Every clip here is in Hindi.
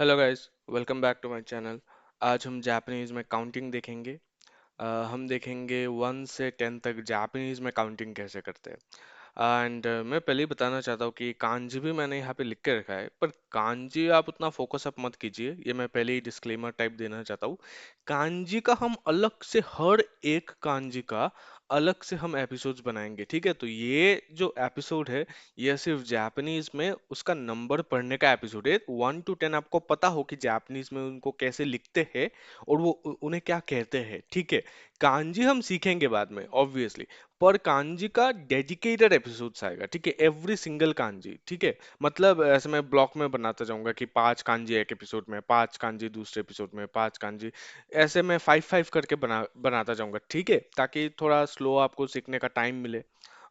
Hello guys, welcome back to my channel. आज हम जापानीज में काउंटिंग देखेंगे। हम देखेंगे 1 से 10 तक जापानीज में काउंटिंग कैसे करते हैं। एंड मैं पहले ही बताना चाहता हूँ कि कांजी भी मैंने यहाँ पे लिख के रखा है, पर कांजी आप उतना फोकस अप मत कीजिए। ये मैं पहले ही डिस्क्लेमर टाइप देना चाहता हूँ। कांजी का हम अलग से हर एक कांजी का अलग से हम एपिसोड्स बनाएंगे, ठीक है। तो ये जो एपिसोड है, ये सिर्फ जापानीज में उसका नंबर पढ़ने का एपिसोड है। 1 to 10 आपको पता हो कि जापानीज में उनको कैसे लिखते हैं और वो उन्हें क्या कहते हैं, ठीक है। कांजी हम सीखेंगे बाद में ऑब्वियसली, पर कांजी का डेडिकेटेड एपिसोड्स आएगा, ठीक है। एवरी सिंगल कांजी, ठीक है। मतलब ऐसे मैं ब्लॉक में बनाता जाऊंगा कि 5 कांजी एक एपिसोड में, 5 कांजी दूसरे एपिसोड में, 5 कांजी, ऐसे मैं 5 5 करके बनाता जाऊंगा, ठीक है, ताकि थोड़ा स्लो आपको सीखने का टाइम मिले।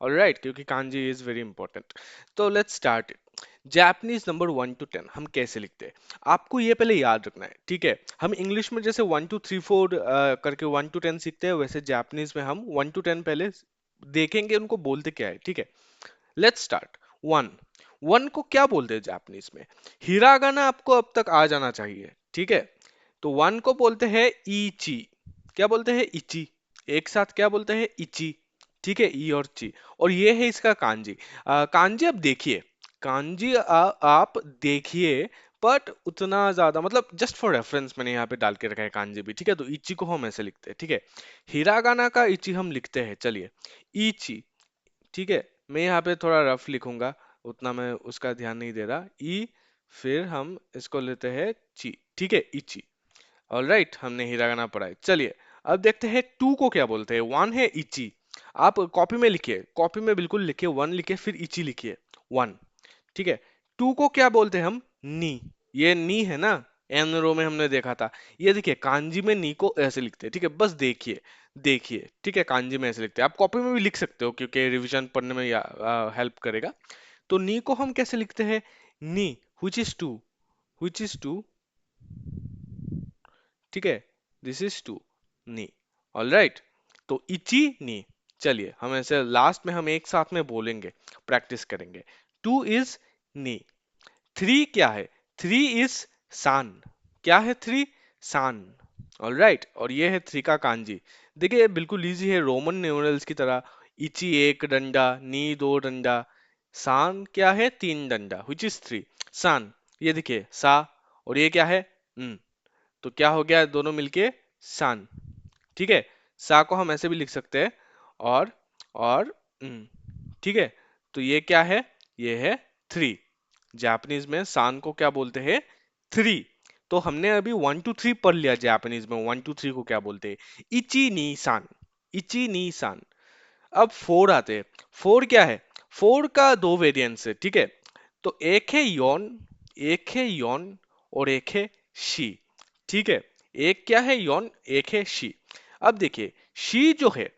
ऑलराइट, क्योंकि कांजी इज वेरी इंपॉर्टेंट। तो let's start. Japanese number 1 to 10 हम कैसे लिखते हैं, आपको ये पहले याद रखना है, ठीक है। हम इंग्लिश में जैसे 1 2 3 4 करके 1 to 10 सीखते हैं, वैसे जापानीज में हम 1 to 10 पहले देखेंगे उनको बोलते क्या है, ठीक है। Let's start. वन। वन को क्या बोलते हैं जापानीज में? हिरागाना आपको अब तक आ जाना चाहिए, ठीक है। तो वन को बोलते हैं इची। क्या बोलते हैं? इची। एक साथ क्या बोलते हैं? इची। ठीक है, ई और ची। और ये है इसका कांजी। कांजी अब देखिए। कांजी आप देखिए, बट उतना ज्यादा मतलब जस्ट फॉर रेफरेंस मैंने यहाँ पे डाल के रखा है कांजी भी, ठीक है। तो इची को हम ऐसे लिखते हैं, ठीक है। हिरागाना का इची हम लिखते हैं, चलिए, इची, ठीक है। मैं यहाँ पे थोड़ा रफ लिखूंगा, उतना मैं उसका ध्यान नहीं दे रहा। ई, फिर हम इसको लेते हैं ची, ठीक है, इची। ऑलराइट, हमने हिरागाना पढ़ा है। चलिए, अब देखते हैं टू को क्या बोलते हैं। वन है इची। आप कॉपी में लिखिए, कॉपी में बिल्कुल लिखिए, वन लिखिए फिर इची लिखिए। वन, ठीक है। टू को क्या बोलते हैं हम? नी। ये नी है ना, एन रो में हमने देखा था। ये देखिए, कांजी में नी को ऐसे लिखते हैं, ठीक है। बस देखिए, देखिए, ठीक है, कांजी में ऐसे लिखते हैं। आप कॉपी में भी लिख सकते हो, क्योंकि रिवीजन पढ़ने में हेल्प करेगा। तो नी को हम कैसे लिखते हैं? नी, which is two, which is two, ठीक है। दिस इज टू, नी। All right. तो इची नी। चलिए, हम ऐसे लास्ट में हम एक साथ में बोलेंगे, प्रैक्टिस करेंगे। Two is knee. थ्री क्या है? थ्री इज सान। क्या है थ्री? सान। ऑल राइट, और ये है थ्री का कांजी। देखिए, बिल्कुल इजी है, रोमन न्यूमरल्स की तरह। इची एक डंडा, नी दो डंडा, सान क्या है? 3 डंडा, विच इज थ्री। सान, ये देखिए सा, और ये क्या है? तो क्या हो गया दोनों मिलके? सान, ठीक है। सा को हम ऐसे भी लिख सकते हैं, और और ठीक है। तो ये क्या है? ये है थ्री। जापानीज में सान को क्या बोलते हैं? थ्री। तो हमने अभी 1 to 3 पढ़ लिया जापानीज में। 1 to 3 को क्या बोलते हैं? इची नी सान, इची नी सान। अब फोर आते हैं। फोर क्या है? फोर का दो वेरिएंट्स है, ठीक है। तो एक है योन, एक है योन, और एक है शी, ठीक है। एक क्या है? योन, एक है शी। अब देखिए, शी जो है,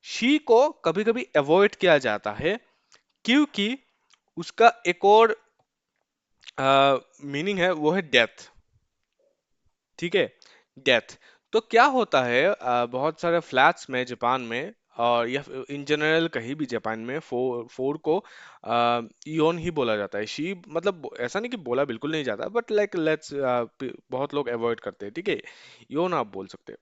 शी को कभी कभी अवॉइड किया जाता है, क्योंकि उसका एक और मीनिंग है, वो है डेथ, ठीक है। डेथ। तो क्या होता है, बहुत सारे फ्लैट्स में जापान में, और या इन जनरल कहीं भी जापान में, फोर फोर को योन ही बोला जाता है। शी मतलब ऐसा नहीं कि बोला बिल्कुल नहीं जाता, बट लाइक लेट्स, बहुत लोग अवॉइड करते हैं, ठीक है। योन आप बोल सकते हैं।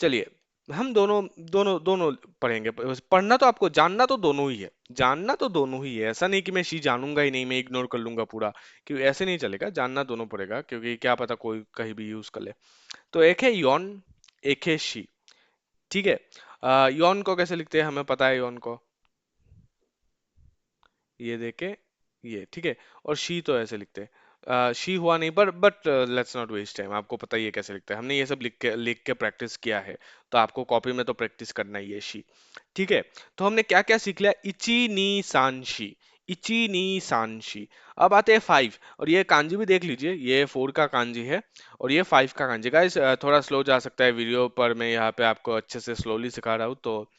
चलिए, हम दोनों दोनों दोनों पढ़ेंगे। पढ़ना तो आपको, जानना तो दोनों ही है, जानना तो दोनों ही है। ऐसा नहीं कि मैं शी जानूंगा ही नहीं, मैं इग्नोर कर लूंगा पूरा, क्योंकि ऐसे नहीं चलेगा। जानना दोनों पड़ेगा, क्योंकि क्या पता कोई कहीं भी यूज कर ले। तो एक है यॉन, एक है शी, ठीक है। यॉन को कैसे लिखते हैं? हमें पता है यॉन को, ये देखे, ये, ठीक है। और शी तो ऐसे लिखते हैं। शी हुआ नहीं, पर but let's not waste time, आपको पता ही है कैसे लिखते हैं। हमने ये सब लिख के प्रैक्टिस किया है, तो आपको कॉपी में तो प्रैक्टिस करना ही है, शी, ठीक है। तो हमने क्या क्या सीख लिया? इची नी सांशी, इची नी सांशी। अब आते हैं फाइव, और ये कांजी भी देख लीजिए। ये फोर का कांजी है, और ये फाइव का कांजी। गाइस, थोड़ा स्लो जा सकता है वीडियो पर, मैं यहाँ पे आपको अच्छे से स्लोली सिखा रहा हूँ, तो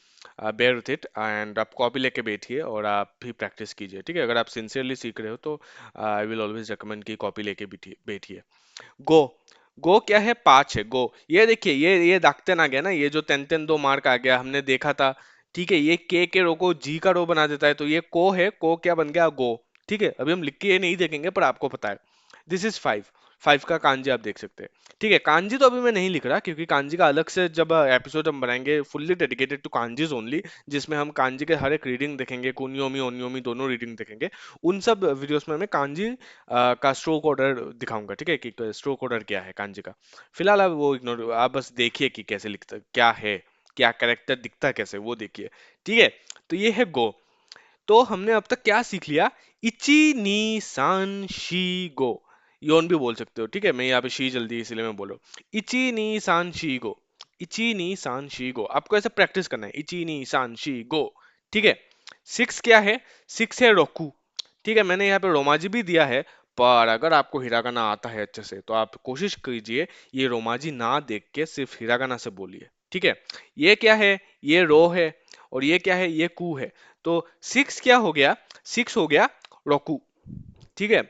बेयर विथ इट। एंड आप कॉपी लेके बैठिए और आप भी प्रैक्टिस कीजिए, ठीक है। अगर आप सिंसियरली सीख रहे हो तो आई विल ऑलवेज रिकमेंड कि कॉपी लेके बैठिए बैठिए। गो। गो क्या है? पांच है गो। ये देखिए, ये दागते ना गया ना, ये जो तेन तेन दो मार्क आ गया, हमने देखा था, ठीक है। ये के रो को जी का रो बना देता है, तो ये को है, को क्या बन गया? गो, ठीक है। अभी हम लिख के ये नहीं देखेंगे, पर आपको पता है। This is five. फाइव का कांजी आप देख सकते हैं। ठीक है, कांजी तो अभी मैं नहीं लिख रहा, क्योंकि कांजी का अलग से जब एपिसोड हम बनाएंगे फुल्ली डेडिकेटेड टू कांजीज ओनली, जिसमें हम कांजी के हर एक रीडिंग देखेंगे, कुनियोमी ओनियोमी दोनों रीडिंग देखेंगे, उन सब वीडियोस में मैं कांजी का स्ट्रोक ऑर्डर दिखाऊंगा। ठीक है, कि स्ट्रोक ऑर्डर क्या है कांजी का। फिलहाल आप वो इग्नोर, आप बस देखिए कि कैसे लिखता क्या है, क्या कैरेक्टर दिखता है कैसे, वो देखिए। ठीक है, तो ये है गो। तो हमने अब तक क्या सीख लिया? इची नी सान शी गो, योन भी बोल सकते हो। ठीक है, मैं यहाँ पे शी जल्दी इसलिए मैं बोलो, इची नी सान शी गो, इची नी सान शी गो, आपको ऐसे प्रैक्टिस करना है, इची नी सान शी गो। ठीक है, सिक्स क्या है? सिक्स है रोकू। ठीक है, मैंने यहाँ पे रोमाजी भी दिया है, पर अगर आपको हिरागाना आता है अच्छे से तो आप कोशिश कीजिए ये रोमाजी ना देख के सिर्फ हिरागाना से बोलिए। ठीक है, ये क्या है? ये रो है। और ये क्या है? ये कू है। तो सिक्स क्या हो गया? सिक्स हो गया रोकू। ठीक है,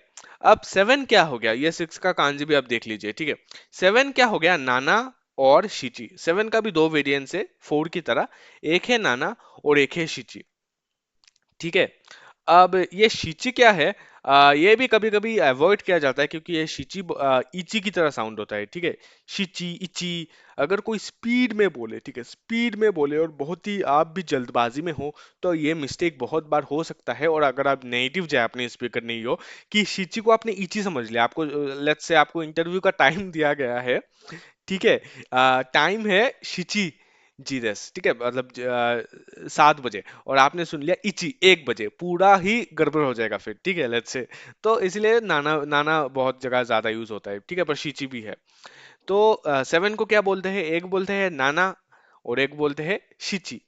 अब सेवन क्या हो गया? ये सिक्स का कांजी भी आप देख लीजिए। ठीक है, सेवन क्या हो गया? नाना और शिची। सेवन का भी दो वेरिएंट्स है फोर की तरह, एक है नाना और एक है शिची। ठीक है, अब ये शीची क्या है? ये भी कभी कभी अवॉइड किया जाता है, क्योंकि ये शीची इची की तरह साउंड होता है। ठीक है, शीची इची, अगर कोई स्पीड में बोले, ठीक है, स्पीड में बोले और बहुत ही आप भी जल्दबाजी में हो, तो ये मिस्टेक बहुत बार हो सकता है। और अगर आप नेटिव जापानीज स्पीकर नहीं हो, कि शीची को आपने इची समझ लिया, आपको लेट्स से आपको इंटरव्यू का टाइम दिया गया है, ठीक है, टाइम है शिची जीरस, ठीक है, मतलब 7 बजे, और आपने सुन लिया इची 1 बजे, पूरा ही गड़बड़ हो जाएगा फिर। ठीक है, लेट्स से, तो इसलिए नाना नाना बहुत जगह ज्यादा यूज होता है। ठीक है, पर शिची भी है। तो सेवन को क्या बोलते हैं? एक बोलते हैं नाना और एक बोलते हैं शिची।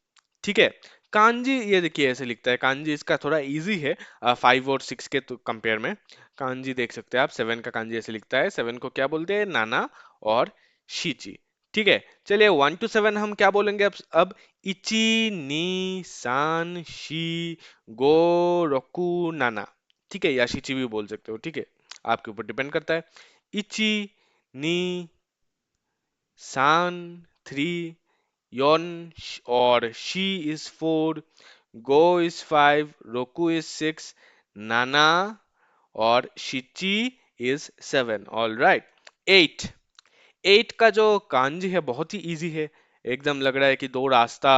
ठीक है, कांजी ये देखिए ऐसे लिखता है, कांजी इसका थोड़ा इजी है फाइव और सिक्स के तो कंपेयर में। कांजी देख सकते हैं आप, सेवन का कांजी ऐसे लिखता है, सेवन को क्या बोलते हैं? नाना और शीची। ठीक है, चलिए वन टू सेवन हम क्या बोलेंगे अब इची नी सान शी गो रोकू नाना। ठीक है, या शीची भी बोल सकते हो। ठीक है, आपके ऊपर डिपेंड करता है। इची नी सान थ्री, yon और she is 4, go is 5, roku is 6, nana और shichi is 7। All right, 8। 8 का जो कांजी है बहुत ही इजी है, एकदम लग रहा है कि दो रास्ता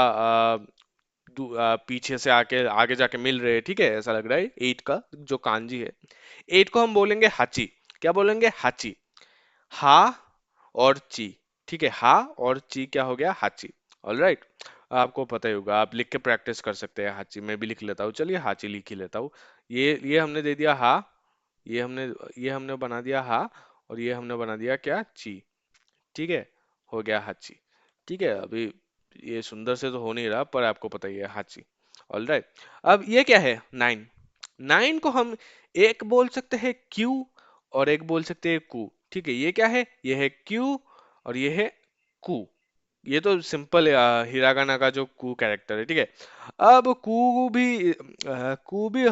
पीछे से आके आगे जाके मिल रहे हैं। ठीक है, ऐसा लग रहा है। 8 का जो कांजी है, 8 को हम बोलेंगे हाची। क्या बोलेंगे? हाची। हा और ची। ठीक है, हा और ची क्या हो गया? हाची। ऑल राइट, आपको पता ही होगा, आप लिख के प्रैक्टिस कर सकते हैं हाची। मैं भी लिख लेता हूँ, चलिए हाची लिख ही लेता हूँ। ये हमने दे दिया हा, ये हमने ये हमने बना दिया हा, और ये हमने बना दिया क्या? ची। ठीक है, हो गया हाची। ठीक है, अभी ये सुंदर से तो हो नहीं रहा, पर आपको पता ही है हाची। ऑल राइट, अब ये क्या है? नाइन। नाइन को हम एक बोल सकते हैं क्यू और एक बोल सकते हैं कू। ठीक है, ये क्या है? ये है क्यू और ये है कू। ये तो सिंपल हिरागाना का जो कू कैरेक्टर है। ठीक है, अब कू भी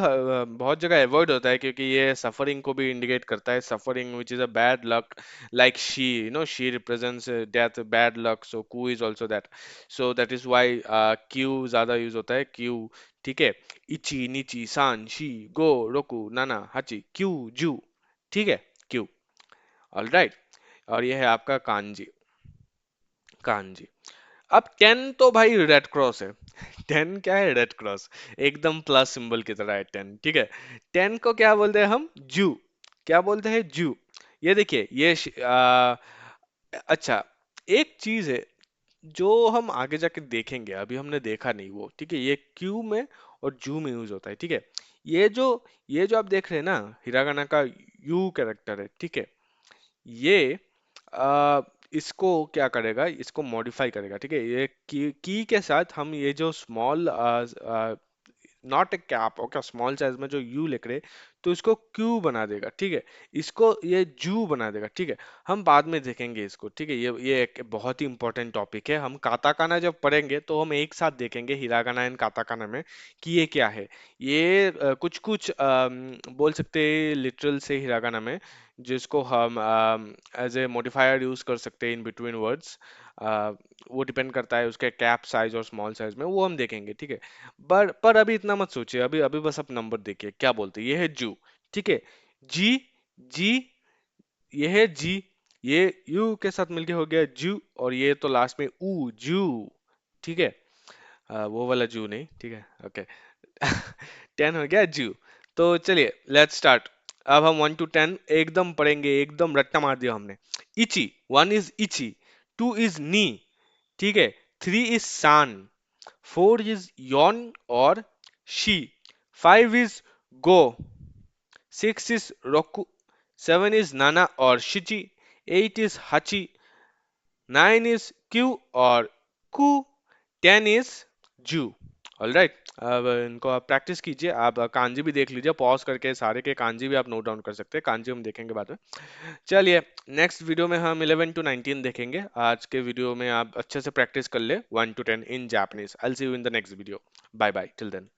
बहुत जगह अवॉइड होता है, क्योंकि ये सफरिंग को भी इंडिकेट करता है, suffering which is a bad luck, like शी, शी represents death, bad luck, so कू is also that. So that is why क्यू ज्यादा यूज होता है, क्यू। ठीक है, इची नीची सान शी गो रोकू नाना हाची क्यू जू। ठीक है, क्यू। ऑल राइट, और ये है आपका कांजी। कांजी। अब 10 तो भाई रेड क्रॉस है। 10 क्या है? रेड क्रॉस, एकदम प्लस सिंबल की तरह है 10। ठीक है, 10 को क्या बोलते हैं हम? जू। क्या बोलते हैं? जू। ये देखिए, अच्छा, एक चीज है जो हम आगे जाके देखेंगे, अभी हमने देखा नहीं वो। ठीक है, ये क्यू में और जू में यूज होता है। ठीक है, ये जो ये जो आप देख रहे हैं ना, हिरागाना का यू कैरेक्टर है। ठीक है, ये आ, इसको क्या करेगा? इसको मॉडिफाई करेगा। ठीक है, ये की के साथ हम ये जो small, not A cap, okay, small size में जो यू लिख रहे, तो इसको क्यू बना देगा। ठीक है, इसको ये जू बना देगा। ठीक है, हम बाद में देखेंगे इसको। ठीक है, ये एक बहुत ही इंपॉर्टेंट टॉपिक है। हम काताकाना जब पढ़ेंगे तो हम एक साथ देखेंगे हिरागाना एंड काताकाना में कि ये क्या है। ये कुछ कुछ बोल सकते हैं लिटरल से हिरागाना में, जिसको हम एज ए मॉडिफायर यूज कर सकते हैं इन बिटवीन वर्ड्स। वो डिपेंड करता है उसके कैप साइज और स्मॉल साइज में, वो हम देखेंगे। ठीक है, पर अभी इतना मत सोचिए, अभी अभी बस आप नंबर देखिए क्या बोलते हैं। ये है जू। ठीक है, जी, जी, ये है जी, ये यू के साथ मिलके हो गया जू, और ये तो लास्ट में ऊ जू। ठीक है, वो वाला जू नहीं, ठीक है, ओके। 10 हो गया जू। तो चलिए लेट्स स्टार्ट। अब हम 1 to 10 एकदम पढ़ेंगे, एकदम रट्टा मार दिया हमने। इची, 1 इज इची, 2 इज नी, ठीक है, 3 इज सान, 4 इज यॉन और she, 5 is go, 6 is Roku, 7 is Nana or Shichi, 8 is Hachi, 9 is Q or Ku, 10 is Ju. Alright, अब इनको आप प्रैक्टिस कीजिए, आप कांजी भी देख लीजिए, पॉज करके सारे के कांजी भी आप नोट डाउन कर सकते हैं, कांजी हम देखेंगे बाद में। चलिए, नेक्स्ट वीडियो में हम 11 to 19 देखेंगे। आज के वीडियो में आप अच्छे से प्रैक्टिस कर ले 1 to 10 in Japanese. I will see you in the next video. Bye bye till then.